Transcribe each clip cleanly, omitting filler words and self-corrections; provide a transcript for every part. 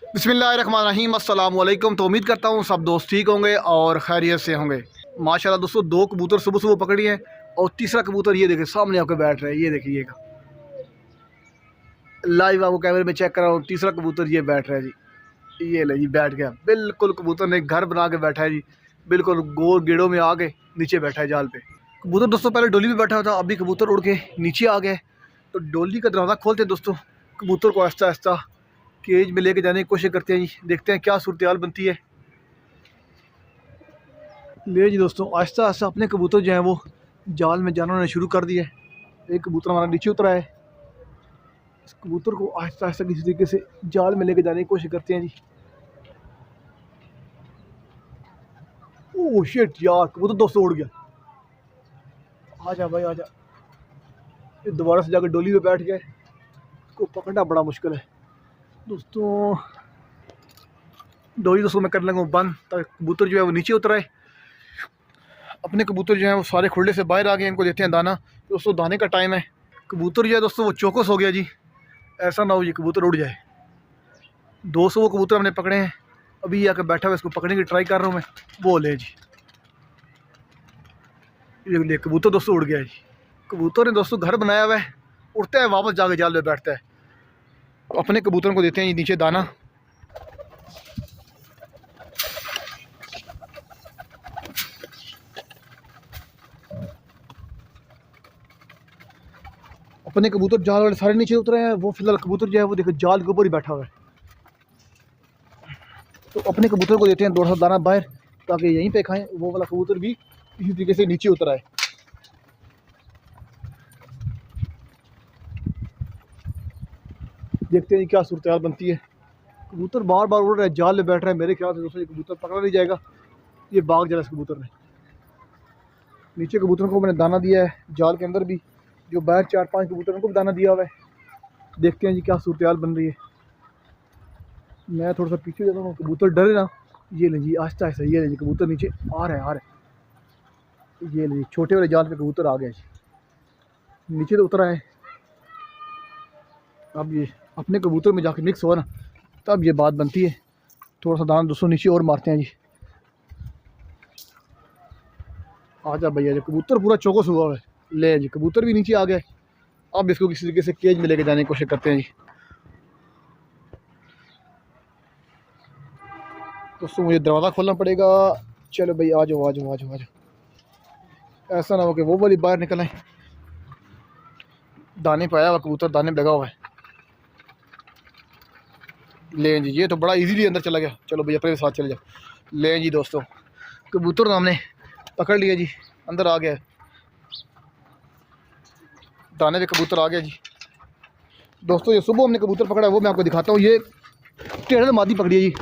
बिस्मिल्लाहिर्रहमानिर्रहीम अस्सलाम वालेकुम। तो उम्मीद करता हूँ सब दोस्त ठीक होंगे और खैरियत से होंगे। माशाल्लाह दोस्तों, दो कबूतर सुबह सुबह पकड़ी हैं और तीसरा कबूतर ये देखिए सामने आके बैठ रहा है। ये देखिएगा, लाइव आपको कैमरे में चेक कर रहा हूँ। तीसरा कबूतर ये बैठ रहा है जी। ये ले जी, बैठ गया बिल्कुल। कबूतर ने घर बना के बैठा है जी, बिल्कुल गोल गेड़ों में आके नीचे बैठा है जाल पे। कबूतर दोस्तों पहले डोली में बैठा हुआ था, अभी कबूतर उड़ के नीचे आ गए। तो डोली का दरवाज़ा खोलते हैं दोस्तों, कबूतर को आहिस्ता आहिस्ता केज में लेके जाने की कोशिश करते हैं जी। देखते हैं क्या सूरत हाल बनती है। ले जी दोस्तों, आहिस्ता आहिस्ता अपने कबूतर जो है वो जाल में जाना शुरू कर दिया है। एक कबूतर हमारा नीचे उतरा है। इस कबूतर को आहिस्ता आहिस्ता किसी तरीके से जाल में लेके जाने की कोशिश करते हैं जी। ओह शिट यार, कबूतर दोस्तों उड़ गया। आजा भाई आजा। ये दोबारा से जाकर डोली पे बैठ गए। इसको पकड़ना बड़ा मुश्किल है दोस्तों। डोरी दोस्तों मैं कर लूँगा बंद, ताकि कबूतर जो है वो नीचे उतर आए। अपने कबूतर जो है वो सारे खुले से बाहर आ गए। इनको देते हैं दाना। दोस्तों दाने का टाइम है। कबूतर जो है दोस्तों वो चौकस हो गया जी। ऐसा ना हो ये कबूतर उड़ जाए। 200 वो कबूतर हमने पकड़े हैं। अभी आकर बैठा हुआ, इसको पकड़ने की ट्राई कर रहा हूँ मैं। वो ले जी, ये कबूतर दोस्तों उड़ गया जी। कबूतर ने दोस्तों घर बनाया हुआ है, उड़ता है वापस जाके जाल में बैठता है। अपने कबूतरों को देते हैं नीचे दाना। अपने कबूतर जाल वाले सारे नीचे उतरे हैं। वो फिलहाल कबूतर जो है वो देखो जाल के ऊपर ही बैठा हुआ है। तो अपने कबूतर को देते हैं थोड़ा सा दाना बाहर, ताकि यहीं पे खाएं। वो वाला कबूतर भी इसी तरीके से नीचे उतर आए। देखते हैं क्या सूरत हाल बनती है। कबूतर बार बार उड़ रहा है, जाल में बैठ रहा है। मेरे ख्याल से दोस्तों ये कबूतर पकड़ा नहीं जाएगा। ये भाग जा इस कबूतर ने। नीचे कबूतरों को मैंने दाना दिया है, जाल के अंदर भी जो बाहर 4-5 कबूतरों को भी दाना दिया हुआ है। देखते हैं जी क्या सूरत हाल बन रही है। मैं थोड़ा सा पीछे जाता हूँ, कबूतर डरे ना। ये ले जी, आहिस्ता आहिस्ता। ये ले जी, कबूतर नीचे आ रहा है आ रहा है। ये ले जी, छोटे वाले जाल पे कबूतर आ गया जी। नीचे तो उतरा है। अब ये अपने कबूतर में जाके मिक्स हुआ ना, तब ये बात बनती है। थोड़ा सा दाना दोस्तों नीचे और मारते हैं जी। आजा भैया, जो कबूतर पूरा चौकस हुआ है। ले जी, कबूतर भी नीचे आ गए। अब इसको किसी तरीके से केज में लेके जाने की कोशिश करते हैं जी। दोस्तों मुझे दरवाज़ा खोलना पड़ेगा। चलो भाई आ जाओ आ जाओ आ जाओ आ जाओ। ऐसा ना हो कि वो वाली बाहर निकल आए। दाने पे आया हुआ कबूतर, दाने पे लगा हुआ है। ले जी, ये तो बड़ा इजीली अंदर चला गया। चलो भैया अपने साथ चले जाओ। ले जी दोस्तों, कबूतर तो हमने पकड़ लिया जी, अंदर आ गया। दाने पे कबूतर आ गया जी। दोस्तों ये सुबह हमने कबूतर पकड़ा है, वो मैं आपको दिखाता हूँ। ये टेढ़ा मादी पकड़ी है जी।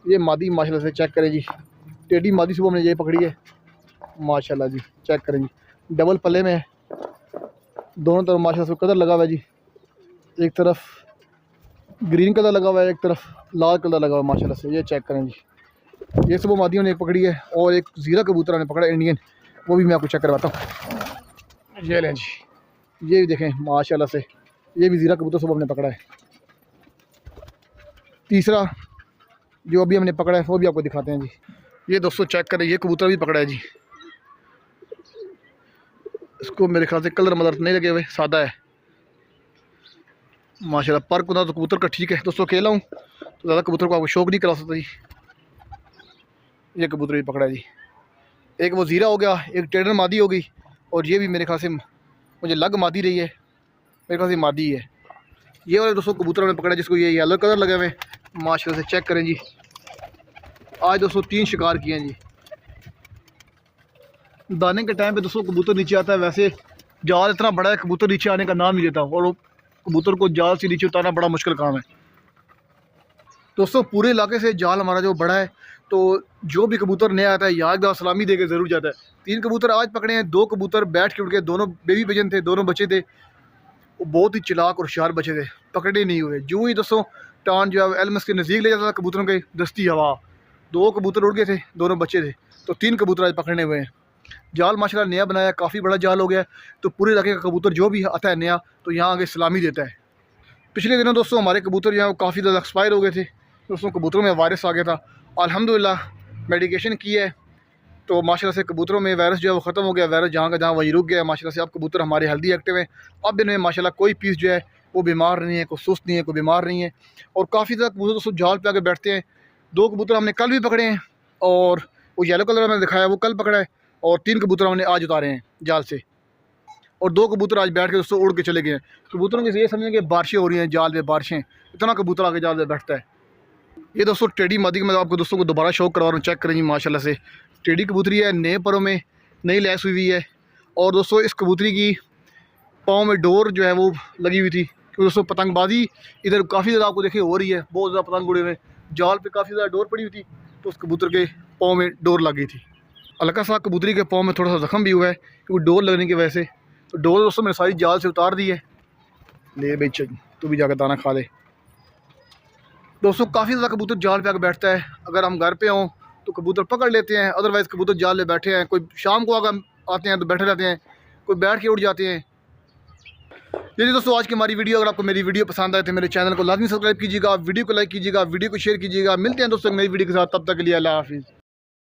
ये मादी माशाल्लाह से चेक करें जी। टेढ़ी मादी सुबह हमने ये पकड़ी है माशाल्लाह जी। चेक करें जी, डबल पल्ले में है। दोनों तरफ माशाल्लाह से कलर लगा हुआ है जी। एक तरफ ग्रीन कलर लगा हुआ है, एक तरफ लाल कलर लगा हुआ है माशाल्लाह से। ये चेक करें जी। ये सुबह मादियों ने एक पकड़ी है और एक ज़ीरा कबूतर ने पकड़ा इंडियन, वो भी मैं आपको चेक करवाता हूँ। ये लें जी, ये भी देखें माशाल्लाह से। ये भी ज़ीरा कबूतर सुबह हमने पकड़ा है। तीसरा जो अभी हमने पकड़ा है वो भी आपको दिखाते हैं जी। ये दोस्तों चेक करें, ये कबूतर भी पकड़ा है जी। इसको मेरे ख्याल से कलर मलर नहीं लगे हुए, सादा है माशाल्लाह। पर कुदा तो कबूतर का ठीक है दोस्तों। अकेला हूँ तो ज़्यादा कबूतर को आपको शौक नहीं करा सकता जी। ये कबूतर भी पकड़ा है जी। एक वो ज़ीरा हो गया, एक टेढ़र मादी हो गई, और ये भी मेरे ख्याल से मुझे लग मादी रही है। मेरे ख्याल से मादी है। ये वाले दोस्तों कबूतर ने पकड़ा जिसको ये येलो कलर लगे हुए माशाल्लाह से। चेक करें जी, आज दोस्तों 3 शिकार किए हैं जी। दाने के टाइम पे दोस्तों कबूतर नीचे आता है। वैसे जाल इतना बड़ा है, कबूतर नीचे आने का नाम नहीं लेता, और कबूतर को जाल से नीचे उतारना बड़ा मुश्किल काम है दोस्तों। पूरे इलाके से जाल हमारा जो बड़ा है, तो जो भी कबूतर नया आता है याद सलामी दे के ज़रूर जाता है। 3 कबूतर आज पकड़े हैं। 2 कबूतर बैठ के उड़ गए। दोनों बेबी पिजन थे, दोनों बच्चे थे। वो बहुत ही चालाक और होशियार बच्चे थे, पकड़े नहीं हुए। जो ही दोस्तों टान जो है एलमस के नज़दीक ले जाता था कबूतरों के दस्ती हवा, 2 कबूतर उड़ गए थे, दोनों बच्चे थे। तो 3 कबूतर आज पकड़ने हुए हैं। जाल माशाल्लाह नया बनाया, काफ़ी बड़ा जाल हो गया। तो पूरे इलाके का कबूतर जो भी आता है नया, तो यहाँ आगे सलामी देता है। पिछले दिनों दोस्तों हमारे कबूतर जो है वो काफ़ी ज़्यादा एक्सपायर हो गए थे दोस्तों। कबूतरों में वायरस आ गया था। अल्हम्दुलिल्लाह मेडिकेशन की है तो माशाल्लाह से कबूतरों में वायरस जो है वो ख़त्म हो गया। वायरस जहाँ का जहाँ वहीं रुक गया माशाल्लाह से। अब कबूतर हमारे हेल्दी एक्टिव हैं। अब इनमें माशाल्लाह कोई पीस जो है वो बीमार नहीं है, कोई सुस्त नहीं है, कोई बीमार नहीं है। और काफ़ी ज़्यादा कबूतर दोस्तों जाल पे आके बैठते हैं। 2 कबूतर हमने कल भी पकड़े हैं और वो येलो कलर मैंने दिखाया वो कल पकड़ा है, और 3 कबूतर हमने आज उतारे हैं जाल से, और 2 कबूतर आज बैठ के दोस्तों उड़ के चले गए हैं। कबूतरों के ये समझें कि बारिशें हो रही हैं, जाल पे बारिशें, इतना कबूतर आके जाल पे बैठता है। ये दोस्तों टेडी मादी मैं आपको दोस्तों को दोबारा शौक करवा रहा हूँ, चेक करें जी माशाल्लाह से। टेडी कबूतरी है, नए परों में नई लैस हुई है। और दोस्तों इस कबूतरी की पाँव में डोर जो है वो लगी हुई थी, क्योंकि दोस्तों पतंगबाजी इधर काफ़ी ज़्यादा आपको देखे हो रही है, बहुत ज़्यादा पतंग उड़े हुए, जाल पे काफ़ी ज़्यादा डोर पड़ी हुई थी, तो उस कबूतर के पाँव में डोर लग गई थी। हल्का सा कबूतरी के पाँव में थोड़ा सा ज़ख्म भी हुआ है क्योंकि डोर लगने की वजह से। तो डोर दोस्तों मैंने सारी जाल से उतार दी है। ले बेच तू भी जाकर दाना खा ले। दोस्तों काफ़ी ज़्यादा कबूतर जाल पे आकर बैठता है। अगर हम घर पे हों तो कबूतर पकड़ लेते हैं, अदरवाइज़ कबूतर जाल में बैठे हैं। कोई शाम को अगर आते हैं तो बैठे रहते हैं, कोई बैठ के उड़ जाते हैं। चलिए दोस्तों आज की हमारी वीडियो, अगर आपको मेरी वीडियो पसंद आए तो मेरे चैनल को लाजमी सब्सक्राइब कीजिएगा, वीडियो को लाइक कीजिएगा, वीडियो को शेयर कीजिएगा। मिलते हैं दोस्तों नई वीडियो के साथ, तब तक के लिए अल्लाह हाफिज़।